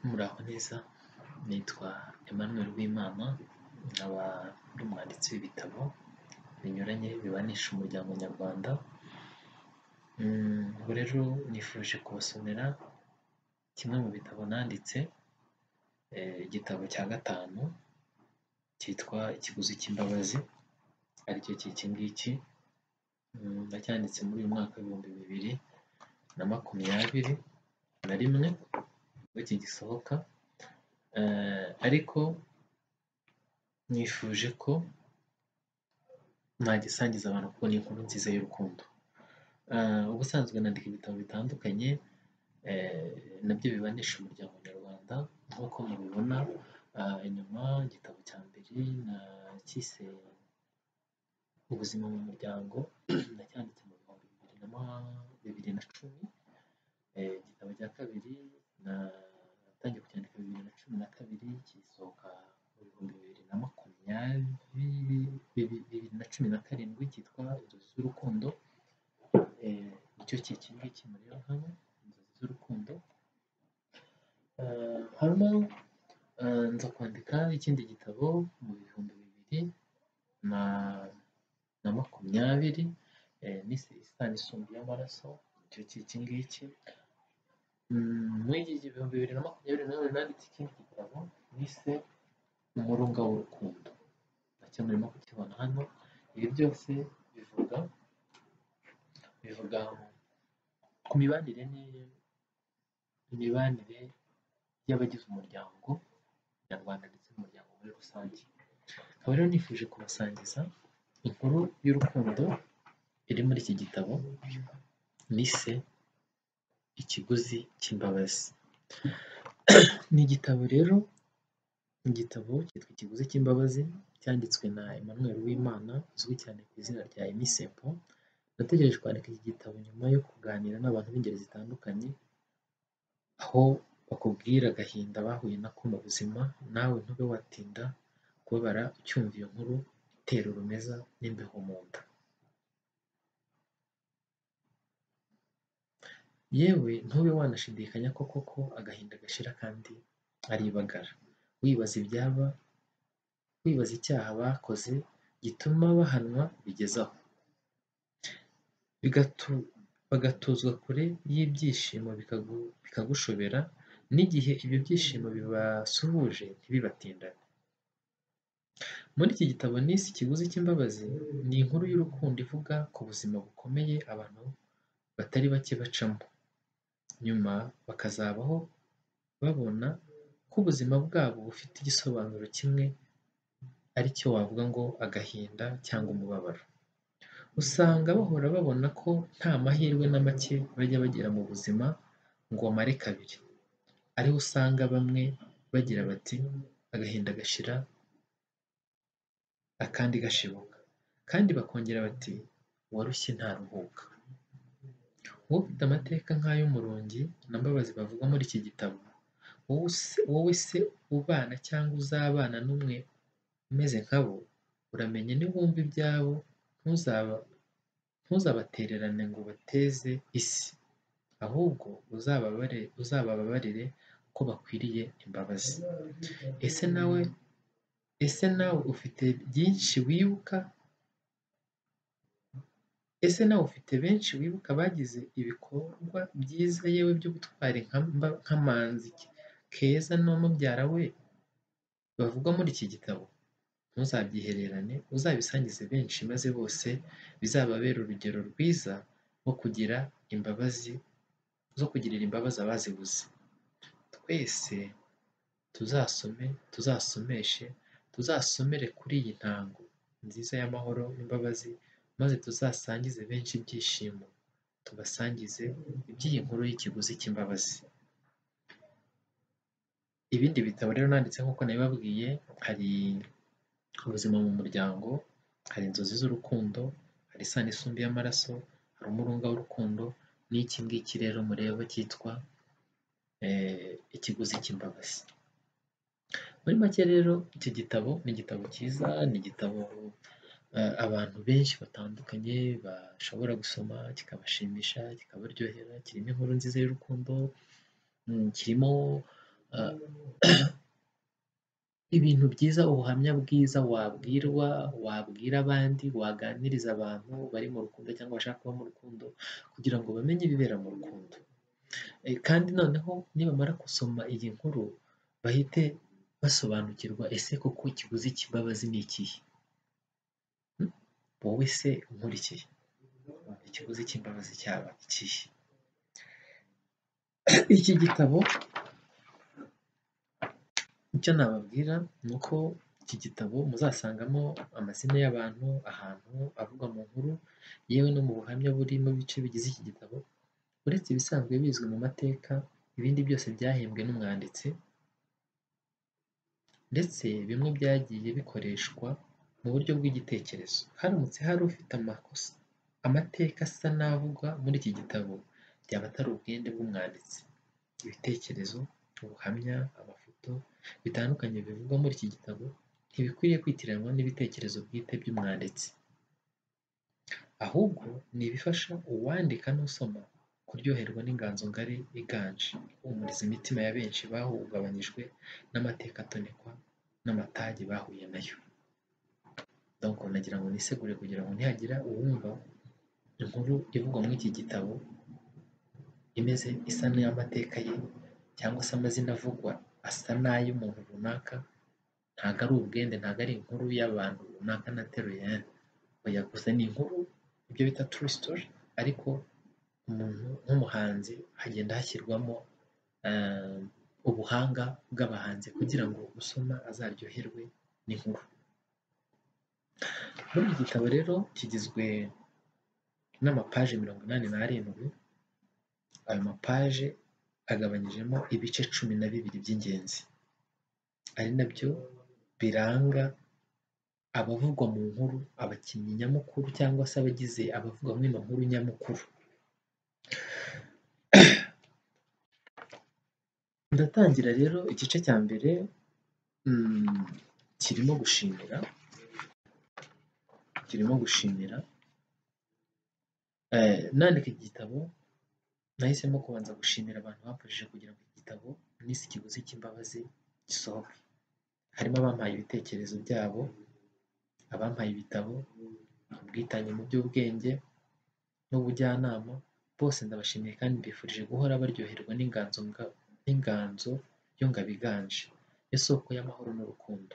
Muraho neza, nitwa Emmanuel Uwimana, nkaba ndi umwanditsi w'ibitabo binyuranye bibanisha umuryango nyarwanda. Ubu rero nifuje kubasomera kimwe mu bitabo nanditse, igitabo cya gatanu cyitwa Ikiguzi cy'imbabazi, aricyo cy'iki ngiki. Nacyanditse muri uyu mwaka w'ibihumbi 2021 ubwo kigisohoka, ariko nifuje ko nagisangiza abantu kuko ni inkuru nziza y'urukundo. Ubusanzwe nandika ibitabo bitandukanye nabyo bibanisha umuryango nyarwanda nk'uko mubibona inyuma. Igitabo cya mbere nacyise ubuzima mu muryango, nacyanditse mu bihumbi 2010. Igitabo cya kabiri natangiye kucyandika 2012, gisohoka mu bihumbi 2017, cyitwa Inzozi z'urukundo. Nicyo cy'iki ngiki mureba hano, Inzozi z'urukundo. Hano nza kwandika ikindi gitabo mu bihumbi 2020, nise Isano isumbuye amaraso, nicyo cy'iki ngiki. Muri iki gihumbi 2021 nanditse ikindi gitabo nise Umurunga w'urukundo, nacyo murimo kukibona hano. Ibi byose bivuga ku mibanire y'abagize umuryango nyarwanda ndetse n'umuryango muri rusange. Nkaba rero nifuje kubasangiza inkuru y'urukundo iri muri iki gitabo nise Ikiguzi cy'imbabazi. Ni igitabo rero, igitabo cyitwa Ikiguzi cy'imbabazi, cyanditswe na Emmanuel Uwimana uzwi cyane ku izina rya Emmy Simple. Nategereje kwandika iki gitabo nyuma yo kuganira n'abantu b'ingeri zitandukanye, aho bakubwira agahinda bahuye nako mu buzima, nawe ntube watinda kubabara ucyumva iyo nkuru itera urumeza n'imbeho mu nda. Yewe ntube wanashidikanya ko koko agahinda gashira kandi ari ibagara, wibaza icyaha bakoze gituma bahanwa bigeze aho, bagatuzwa kure y'ibyishimo bikagushobera, n'igihe ibyo byishimo bibasuhuje ntibibatindane. Muri iki gitabo nise Ikiguzi cy'imbabazi, ni inkuru y'urukundo ivuga ku buzima bukomeye abantu batari bake bacamo, nyuma bakazabaho babona ko ubuzima bwabo bufite igisobanuro kimwe, ari cyo wavuga ngo agahinda cyangwa umubabaro. Usanga bahora babona ko nta mahirwe na make bajya bagira mu buzima ngo bamare kabiri, ariho usanga bamwe bagira bati agahinda gashira akandi gashibuka, kandi bakongera bati uwarushye ntaruhuka. Wowe ufite amateka nk'ay'Umurungi na Mbabazi bavuga muri iki gitabo, wowe se ubana cyangwa uzabana n'umwe umeze nkabo, uramenye niwumva ibyabo ntuzabatererane ngo ubateze isi, ahubwo uzabababarire ko bakwiriye imbabazi. Ese nawe ufite benshi wibuka bagize ibikorwa byiza yewe by'ubutwari nka Manzi, Keza na mubyara we bavugwa muri iki gitabo? Ntuzabyihererane, uzabisangize benshi, maze bose bizababere urugero rwiza zo kugirira imbabazi abazibuze. Twese tuzasomere kuri iyi ntango nziza y'amahoro n'imbabazi, maze tuzasangize benshi ibyishimo, tubasangize iby'iyi nkuru y'ikiguzi cy'imbabazi. Ibindi bitabo rero nanditse nk'uko nabibabwiye, hari ubuzima mu muryango, hari Inzozi z'urukundo, hari Isano isumbuye amaraso, hari Umurunga w'urukundo, n'iki ngiki rero mureba cyitwa Ikiguzi cy'imbabazi. Muri make rero iki gitabo ni igitabo cyiza, ni igitabo abantu benshi batandukanye bashobora gusoma kikabashimisha, kikabaryohera. Kirimo inkuru nziza y'urukundo, kirimo ah, ibintu byiza, ubuhamya bwiza wabwira abandi, waganiriza abantu bari mu rukundo cyangwa bashaka kuba mu rukundo kugira ngo bamenye ibibera mu rukundo. Kandi noneho nibamara gusoma iyi nkuru bahite basobanukirwa ese koko ikiguzi cy'imbabazi ni ikihe? Wowe se unkurikiye, ikiguzi cy'imbabazi cyaba ikihe? Iki gitabo icyo nababwira ni uko iki gitabo muzasangamo amazina y'abantu, ahantu avugwa mu nkuru, yewe no mu buhamya buri mu bice bigize iki gitabo. Uretse ibisanzwe bizwi mu mateka, ibindi byose byahembwe n'umwanditsi, ndetse bimwe byagiye bikoreshwa mu buryo bw'igitekerezo. Haramutse hari ufite amateka asa n'avugwa muri iki gitabo, byaba atari ubwende bw'umwanditsi. Ibitekerezo, ubuhamya, amafoto bitandukanye bivugwa muri iki gitabo ntibikwiriye kwitiranwa n'ibitekerezo bwite by'umwanditsi, ahubwo ni ibifasha uwandika n'usoma kuryoherwa n'inganzo ngari iganje ihumuriza imitima ya benshi bahungabanyijwe n'amateka atonekwa n'amatage bahuye nayo. Donc nagira ngo nisegure kugira ngo nihagira uwumva inkuru ivugwa muri iki gitabo imeze isa n'amateka ye cyangwa se amazina avugwa asa n'ay'umuntu runaka, ntabwo ari ubwende, ntabwo ari inkuru y'abantu runaka nateruye, oya, gusa ni inkuru, ibyo bita true story, ariko umuntu nk'umuhanzi hagenda hashyirwamo ubuhanga bw'abahanzi kugira ngo usoma azaryoherwe n'inkuru. Muri iki gitabo rero kigizwe n'amapaje 87. Ayo mapaje agabanyijemo ibice 12 by'ingenzi, ari nabyo biranga abavugwa mu nkuru, abakinnyi nyamukuru cyangwa se abagize abavugwa muri ino nkuru nyamukuru. Ndatangira rero igice cya mbere kirimo gushimira. Nandika iki gitabo nahisemo kubanza gushimira abantu bamfashije kugira ngo iki gitabo nise ikiguzi cy'imbabazi gisohoke. Harimo abampaye ibitekerezo byabo, abampaye ibitabo, ubwitange mu by'ubwenge n'ubujyanama, bose ndabashimiye kandi mbifurije guhora baryoherwa n'inganzo y'ingabo iganje, yo soko y'amahoro n'urukundo.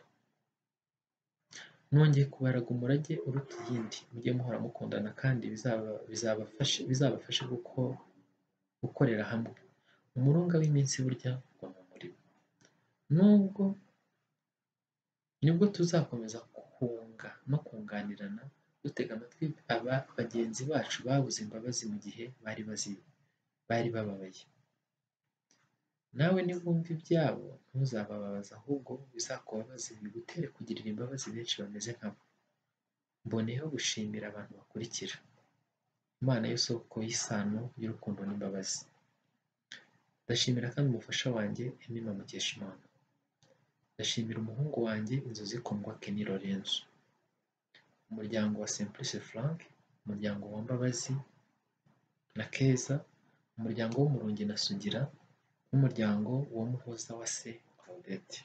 Nongeye kubaraga umurage uruta iyindi, mujye muhora mukundana kandi bizabafashe gukorera hamwe. Umurunga w'iminsi burya ugwa mu murimo. Nibwo tuzakomeza kunga no kunganirana, dutega amatwi bagenzi bacu babuze imbabazi mu gihe bari bababaye. Nawe niwumva ibyabo ntuzabababaze, ahubwo bizakubabaze, bigutere kugirira imbabazi benshi bameze nkabo. Mboneyeho gushimira abantu bakurikira: Imana y'isoko y'isano y'urukundo n'imbabazi. Ndashimira kandi umufasha wanjye Emima Mukeshimana. Ndashimira umuhungu wanjye Inzozi Kundwa Kenny Lorenzo, umuryango wa Simplice Frank, umuryango wa Mbabazi na Keza, umuryango w'Umurungi na Sugira, n'umuryango wa Muhoza wa se Claudette.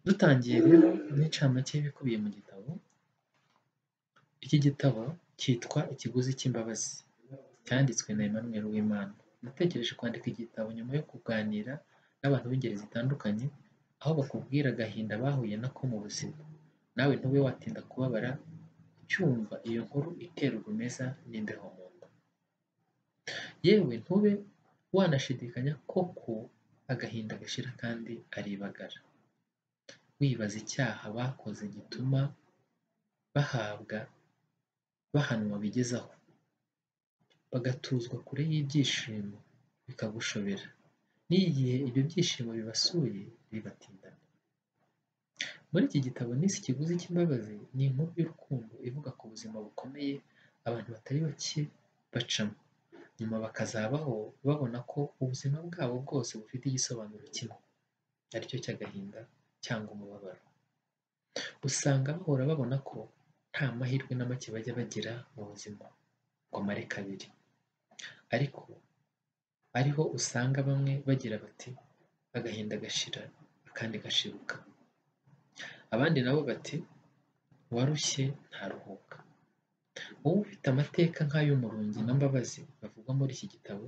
Dutangiye rero n'incamake y'ibikubiye mu gitabo. Iki gitabo cyitwa Ikiguzi cy'imbabazi, cyanditswe na Emmanuel Uwimana. Natekereje kwandika igitabo nyuma yo kuganira n'abantu b'ingeri zitandukanye, aho bakubwira agahinda bahuye nako mu buzima. Nawe ntube watinda kubabara ucyumva iyo nkuru itera urumeza n'imbeho mu nda. Yewe ntube wanashidikanya koko agahinda gashira kandi aribagara. Wibaza icyaha bakoze gituma bahanwa bigezaho, bagatuzwa kure y'ibyishimo bikagushobera, n'igihe ibyo byishimo bibasuye bibatindana. Muri iki gitabo nise Ikiguzi cy'imbabazi, ni inkuru y'urukundo ivuga ku buzima bukomeye abantu batari bake bacamo, nyuma bakazabaho babona ko ubuzima bwabo bwose bufite igisobanuro kimwe, aricyo cy'agahinda cyangwa umubabaro. Usanga bahora babona ko nta mahirwe na make bajya bagira mu buzima ngo amare kabiri, ariko ariho usanga bamwe bagira bati agahinda gashira akandi gashibuka. Abandi nabo bati uwarushye ntaruhuka. Wowe ufite amateka nk'ay'Umurungi na Mbabazi bavugwa muri iki gitabo,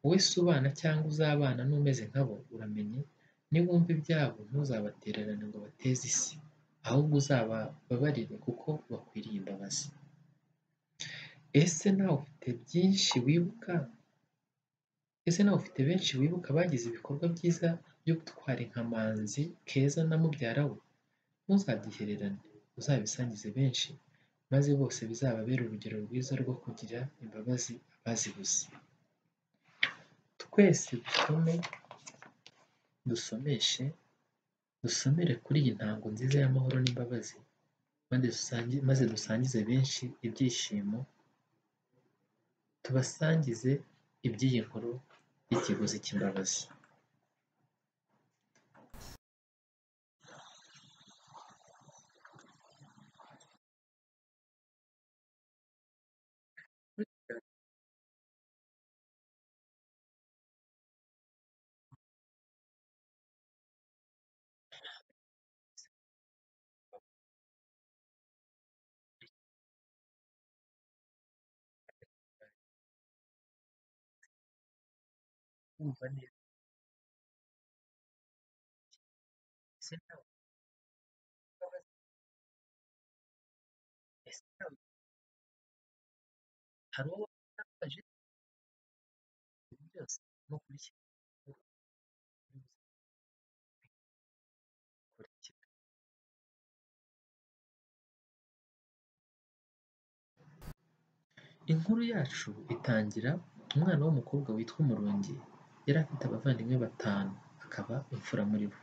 wowe se ubana cyangwa uzabana n'umeze nkabo, uramenye niwumva ibyabo ntuzabatererane ngo bateze isi, ahubwo uzabababarire kuko bakwiriye imbabazi. Ese nawe ufite benshi wibuka bagize ibikorwa byiza by'ubutwari nka Manzi, Keza na mubyara we? Ntuzabyihererane, uzabisangize benshi, maze bose bizababere urugero rwiza rwo kugira imbabazi abazibuze. Twese dusomere kuri iyi ntango nziza y'amahoro n'imbabazi, maze dusangize benshi ibyishimo, tubasangize iby'iyi nkuru y'ikiguzi cy'imbabazi. Kumva neza. Ese nawe hari uwo wababaje? Ibi byose no kurikira kurikira. Inkuru yacu itangira umwana w'umukobwa witwa Umurungi yari afite abavandimwe batanu, akaba imfura muri bo.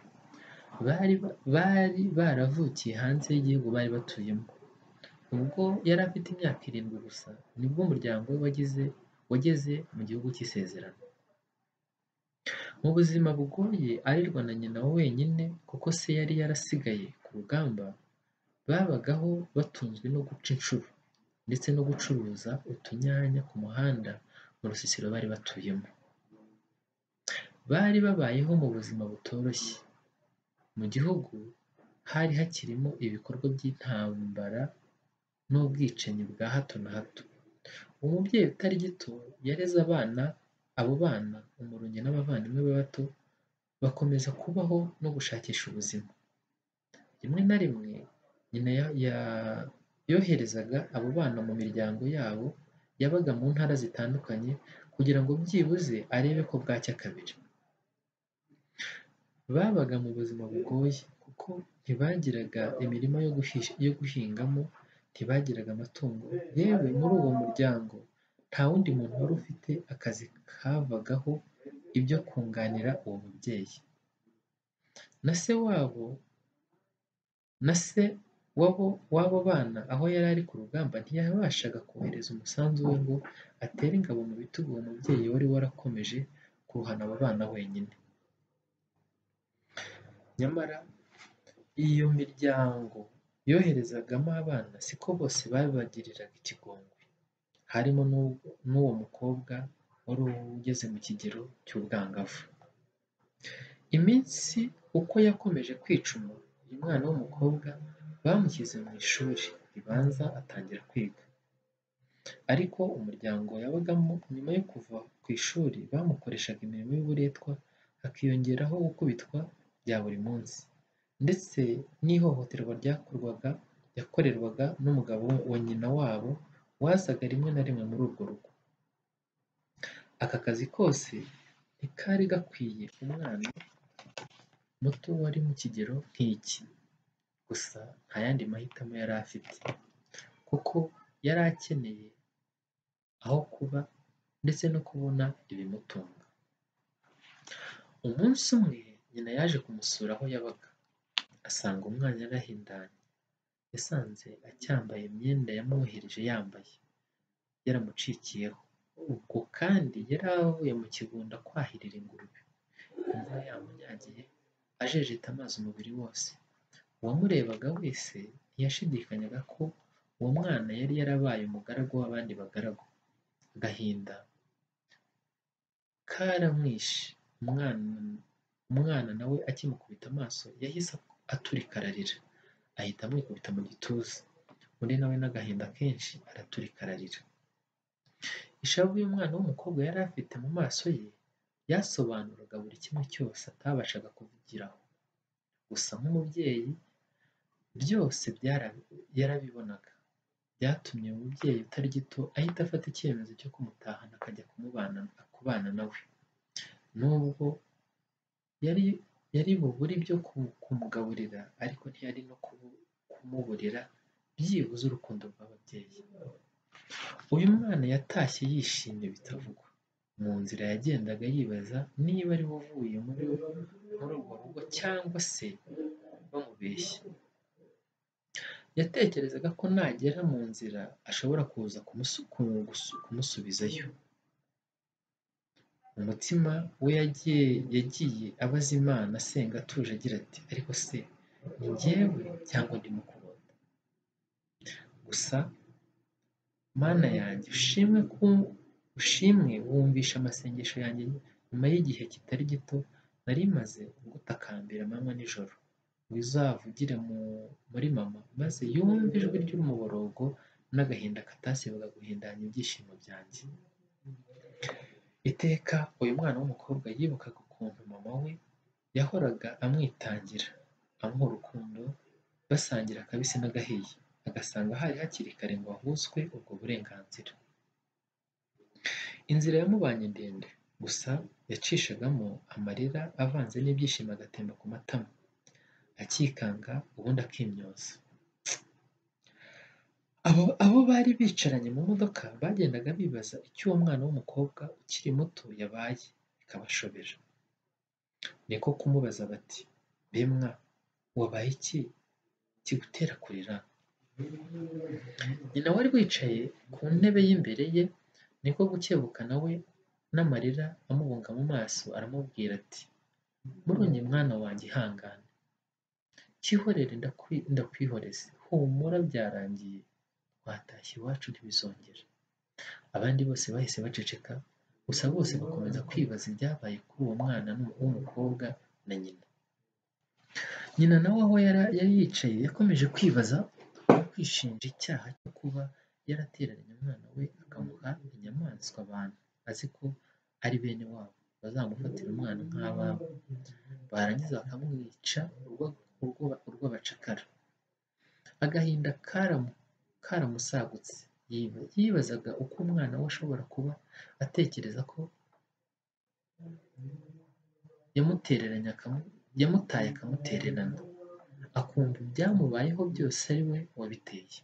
Bari baravukiye hanze y'igihugu bari batuyemo. Ubwo yari afite imyaka 7 gusa nibwo umuryango we wageze mu gihugu cy'isezerano. Mu buzima bugoye arerwa na nyina wenyine kuko se yari yarasigaye ku rugamba, babagaho batunzwe no guca inshuro ndetse no gucuruza utunyanya ku muhanda mu rusisiro bari batuyemo. Bari babayeho mu buzima butoroshye. Mu gihugu hari hakirimo ibikorwa by'intambara n'ubwicanyi bwa hato na hato. Umubyeyi utari gito yareze abo bana, Umurungi n'abavandimwe be bato, bakomeza kubaho no gushakisha ubuzima. Rimwe na rimwe nyina yoherezaga abo bana mu miryango yabo yabaga mu ntara zitandukanye kugira ngo byibuze arebe ko bwacya kabiri. Babaga mu buzima bugoye kuko ntibagiraga imirima yo guhingamo, ntibagiraga amatungo, yewe muri uwo muryango nta wundi muntu wari ufite akazi kavagaho ibyo kunganira uwo mubyeyi. Na se w'abo bana aho yari ari ku rugamba ntiyabashaga kohereza umusanzu we ngo atere ingabo mu bitugu uwo mubyeyi wari warakomeje kuruhana abo bana wenyine. Nyamara iyo miryango yoherezagamo abana siko bose babagiriraga ikigongwe. Harimo n'uwo mukobwa wari ugeze mu kigero cy'ubwangavu. Iminsi uko yakomeje kwicuma, uyu mwana w'umukobwa bamushyize mu ishuri ribanza atangira kwiga. Ariko umuryango yabagamo nyuma yo kuva ku ishuri bamukoreshaga imirimo y'uburetwa, hakiyongeraho gukubitwa bya buri munsi, ndetse n'ihohoterwa yakorerwaga n'umugabo wa nyina wabo wazaga rimwe na rimwe muri urwo rugo. Aka kazi kose ntikari gakwiye umwana muto wari mu kigero nk'iki. Gusa nta yandi mahitamo yari afite, kuko yari akeneye aho kuba ndetse no kubona ibimutunga. Umunsi umwe nyina yaje kumusura aho yabaga, asanga umwana yarahindanye. Yasanze acyambaye imyenda yamwohereje yambaye, yaramucikiyeho. Ubwo kandi yari avuye mu kigunda kwahirira ingurube. Imvura yamunyagiye, ajejeta amazi umubiri wose. Uwamurebaga wese ntiyashidikanyaga ko uwo mwana yari yarabaye umugaragu w'abandi bagaragu. Agahinda karamwishe. Umwana nawe akimukubita amaso yahise aturika ararira, ahita amwikubita mu gituza. Undi nawe n'agahinda kenshi araturika ararira. Ishavu y'umwana w'umukobwa yari afite mu maso ye yasobanuraga buri kimwe cyose atabashaga kuvugiraho. Gusa nk'umubyeyi byose yarabibonaga. Byatumye uwo mubyeyi utari gito ahita afata icyemezo cyo kumutahana akajya kubana na we. Nubwo yari bubure ibyo kumugaburira, ariko ntiyari no kumuburira byibuze urukundo rw'ababyeyi. Uyu mwana yatashye yishimye bitavugwa. Mu nzira yagendaga yibaza niba ari we uvuye muri urwo rugo cyangwa se bamubeshye. Yatekerezaga ko nagera mu nzira ashobora kuza kumusubizayo. Mu mutima we yagiye abaza Imana asenga atuje agira ati ariko se ni njyewe cyangwa ndimo kurota? Gusa Mana yanjye ushimwe wumvisha amasengesho yanjye nyuma y'igihe kitari gito nari maze ngutakambira amanywa n'ijoro. Wizavugire muri mama maze yumve ijwi ry'umuborogo n'agahinda katasibaga guhindanya ibyishimo byanjye. Iteka uyu mwana w'umukobwa yibukaga ukuntu mama we yahoraga amwitangira, amuha urukundo, basangira akabisi n'agahiye, agasanga hari hakiri kare ngo ahuzwe ubwo burenganzira. Inzira yamubanye ndende, gusa yacishagamo amarira avanze n'ibyishimo agatemba ku matama, akikanga ubundi akimyoza. Abo bari bicaranye mu modoka bagendaga bibaza icyo uwo mwana w'umukobwa ukiri muto yabaye, bikabashobera. Niko kumubaza bati bemwa wabaye iki kigutera kurira? Nyina wari wicaye ku ntebe y'imbere ye niko gukebuka nawe n'amarira amubunga mu maso aramubwira ati murunye mwana wanjye ihangane, cyihorere ndakwihoreze, humura byarangiye, twatashye iwacu ntibizongera. Abandi bose bahise baceceka, gusa bose bakomeza kwibaza ibyabaye kuri uwo mwana w'umukobwa na nyina. Nyina nawe aho yari yicaye yakomeje kwibaza no kwishinja icyaha cyo kuba yaratereranye umwana we akamuha inyamaswa abantu azi ko ari bene wabo bazamufatira umwana nk'ababo, barangiza bakamwica urw'abacakara. Agahinda karamusagutse, yibazaga uko umwana we ashobora kuba atekereza ko yamutaye akamutererana, akumva ibyamubayeho byose ari we wabiteye.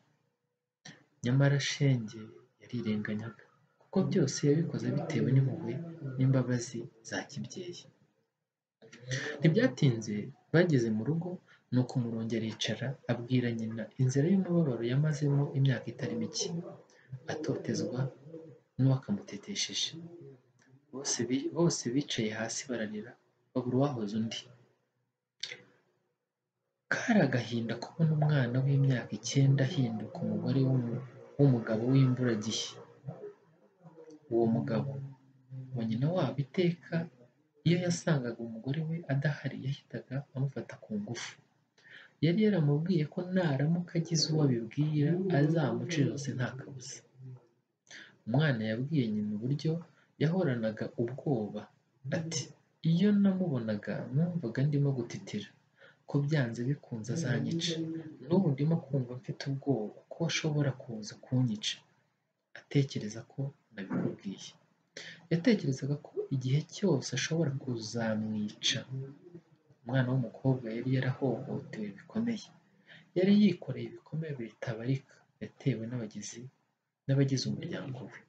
Nyamara shenge yarirenganyaga, kuko byose yabikoze bitewe n'impuhwe n'imbabazi za kibyeyi. Ntibyatinze bageze mu rugo, nuko umurungi aricara abwira nyina inzira y'umubabaro yamazemo imyaka itari mike, atotezwa n'uwakamutetesheje. Bose bicaye hasi bararira babura uwahoza undi. Kari agahinda kubona umwana w'imyaka 9 ahinduka umugore w'umugabo w'imburagihe. Uwo mugabo wa nyina wabo iteka iyo yasangaga umugore we adahari yahitaga amufata ku ngufu. Yari yaramubwiye ko naramuka agize uwo abibwira azamuca ijosi nta kabuza. Umwana yabwiye nyina uburyo yahoranaga ubwoba, ati iyo namubonaga numvaga ndimo gutitira, ko byanze bikunze azanyica. N'ubu ndimo kumva mfite ubwoba ko ashobora kuza kunyica. Atekereza ko nabikubwiye. Yatekerezaga ko igihe cyose ashobora kuzamwica. Umwana w'umukobwa yari yarahohotewe bikomeye. Yari yikoreye ibikomere bitabarika yatewe n'abagize umuryango we.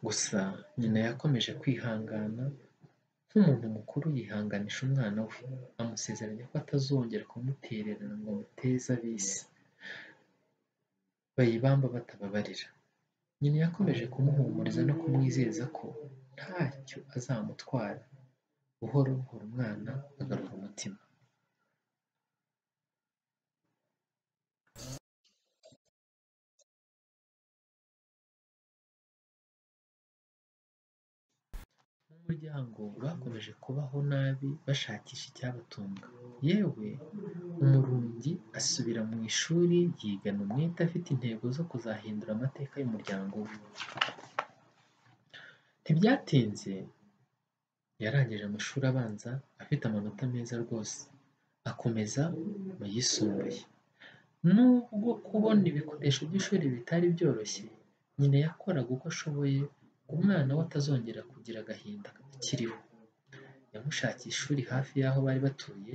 Gusa nyina yakomeje kwihangana nk'umuntu mukuru, yihanganisha umwana we, amusezeranya ko atazongera kumutererana ngo amuteze ab'isi bayibamba batababarira. Nyina yakomeje kumuhumuriza no kumwizeza ko ntacyo azamutwara. Buhoro buhoro umwana agarura umutima. umuryango bakomeje kubaho nabi bashakisha icyabatunga. Yewe Umurungi asubira mu ishuri yigana umwete afite intego zo kuzahindura amateka y'umuryango we. Ntibyatinze yarangije amashuri abanza afite amanota meza rwose, akomeza mu yisumbuye. Nubwo kubona ibikoresho by'ishuri bitari byoroshye, nyina yakoraga uko ashoboye ngo umwana we atazongera kugira agahinda akiriho. Yamushakiye ishuri hafi y'aho bari batuye,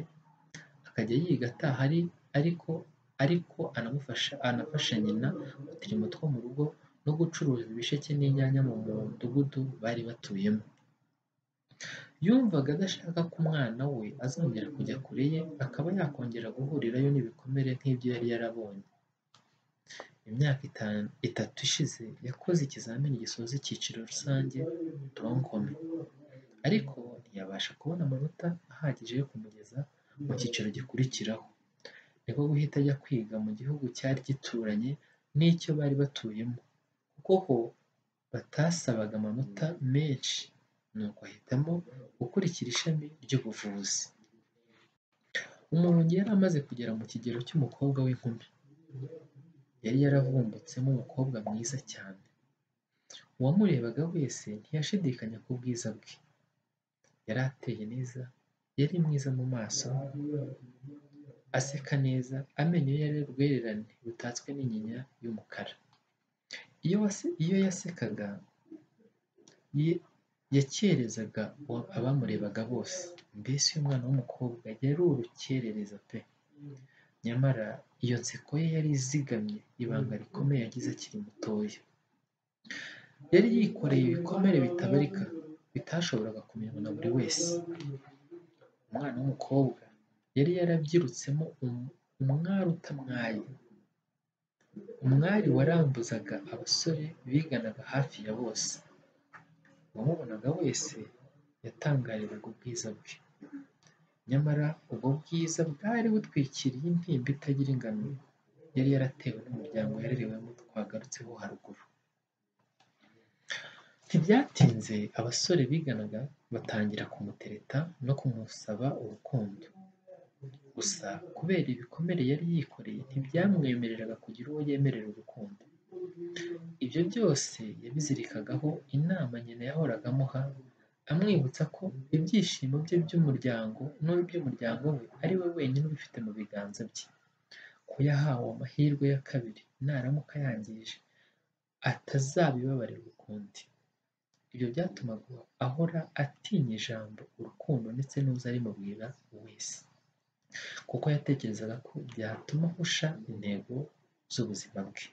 akajya yiga ataha ariko anafasha nyina uturimo two mu rugo no gucuruza ibisheke n'inyanya mu mudugudu bari batuyemo. Yumvaga adashaka ko umwana we azongera kujya kure ye akaba yakongera guhurirayo n'ibikomere nk'ibyo yari yarabonye. Imyaka itatu ishize yakoze ikizamini gisoza icyiciro rusange toronkome, ariko ntiyabasha kubona amanota ahagije yo kumugeza mu cyiciro gikurikiraho. Niko guhita ajya kwiga mu gihugu cyari gituranye n'icyo bari batuyemo, kuko ho batasabaga amanota menshi, nuko ahitamo gukurikira ishami ry'ubuvuzi. Umurungi yari amaze kugera mu kigero cy'umukobwa w'inkumi. Yari yaravumbutsemo umukobwa mwiza cyane. Uwamurebaga wese ntiyashidikanya ku bwiza bwe. Yari ateye neza, yari mwiza mu maso, aseka neza, amenyo ye yari urwererane rutatswe n'inyinya y'umukara. Iyo yasekaga yakerezaga abamurebaga bose. Mbese uyu mwana w'umukobwa yari urukerereza pe! Nyamara iyo nseko ye yari izigamye ibanga rikomeye yagize akiri mutoya. Yari yikoreye ibikomere bitabarika bitashoboraga kumenywa na buri wese. Umwana w'umukobwa yari yarabyirutsemo umwari utamwaye, umwari warambuzaga abasore biganaga hafi ya bose. Uwamubonaga wese yatangariraga ubwiza bwe. Nyamara ubwo bwiza bwari butwikiriye intimba itagira ingano yari yaratewe n'umuryango yarerewemo twagarutseho haruguru. Ntibyatinze abasore biganaga batangira kumutereta no kumusaba urukundo. Gusa kubera ibikomere yari yikoreye ntibyamwemereraga kugira uwo yemerera urukundo. Ibyo byose yabizirikagaho inama nyina yahoraga amuha, amwibutsa ko ibyishimo bye by'umuryango n'uby'umuryango we ari we wenyine ubifite mu biganza bye, ko yahawe amahirwe ya kabiri naramuka yangije atazabibabarirwa ukundi. Ibyo byatumaga ahora atinya ijambo urukundo ndetse n'uza arimubwira wese, kuko yatekerezaga ko byatuma ahusha intego z'ubuzima bwe.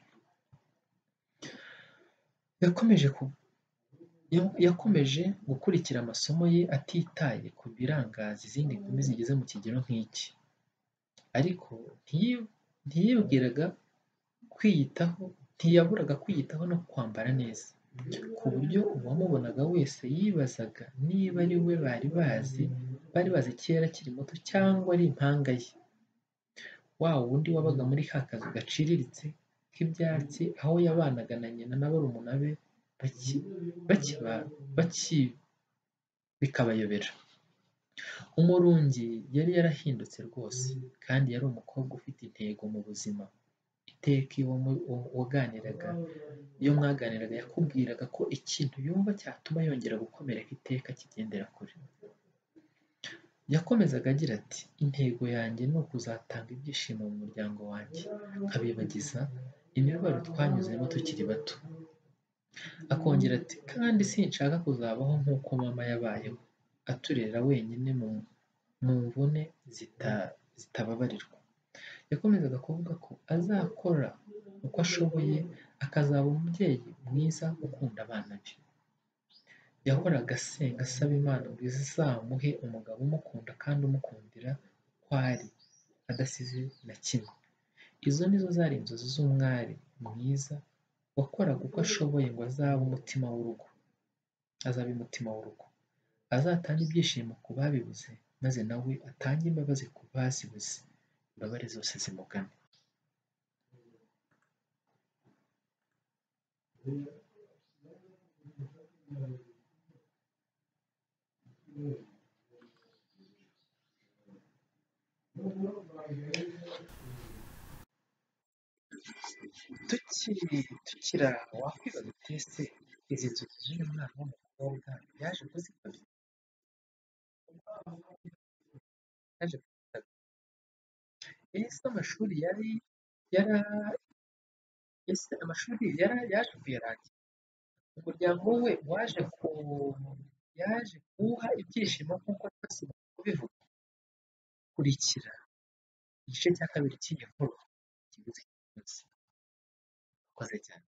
Yakomeje gukurikira amasomo ye atitaye ku birangaza izindi nkumi zigeze mu kigero nk'iki, ariko ntiyaburaga kwiyitaho no kwambara neza, ku buryo uwamubonaga wese yibazaga niba ari we bari bazi kera akiri muto cyangwa ari impanga ye, wa wundi wabaga muri ka kazu gaciriritse k'ibyatsi aho yabanaga na nyina na barumuna be bikabayobera. Umurungi yari yarahindutse rwose, kandi yari umukobwa ufite intego mu buzima. Iteka iyo mwaganiraga yakubwiraga ko ikintu yumva cyatuma yongera gukomereka iteka kigendera kure. Yakomezaga agira ati, intego yanjye ni ukuzatanga ibyishimo mu muryango wanjye, nkabibagiza imibabaro twanyuzemo tukiri bato. Akongera ati, kandi sinshaka kuzabaho nk'uko mama yabayeho, aturera wenyine mu mvune zitababarirwa. Yakomezaga kuvuga ko azakora uko ashoboye akazaba umubyeyi mwiza ukunda abana be. Yahoraga asenga asaba Imana ngo izamuhe umugabo umukunda kandi umukundira uko ari, adasize na kimwe. Izo nizo zari inzozi z'umwari mwiza wakoraga uko ashoboye ngo azabe umutima w'urugo, azatange ibyishimo ku babibuze, maze nawe atange imbabazi ku bazibuze, imbabare zose zimugane. tukiri aha wakwibaza uti ese izi nzozi z'uyu mwana w'umukobwa yaje kuzikabya yaje kuzikabya ese amashuri yara ese amashuri yaje kuyarangiza umuryango we yaje kuwuha ibyishimo nk'uko twese kubivuga kurikira igice cya kabiri cy'iyi nkuru kiguzi cyose. Urakoze cyane.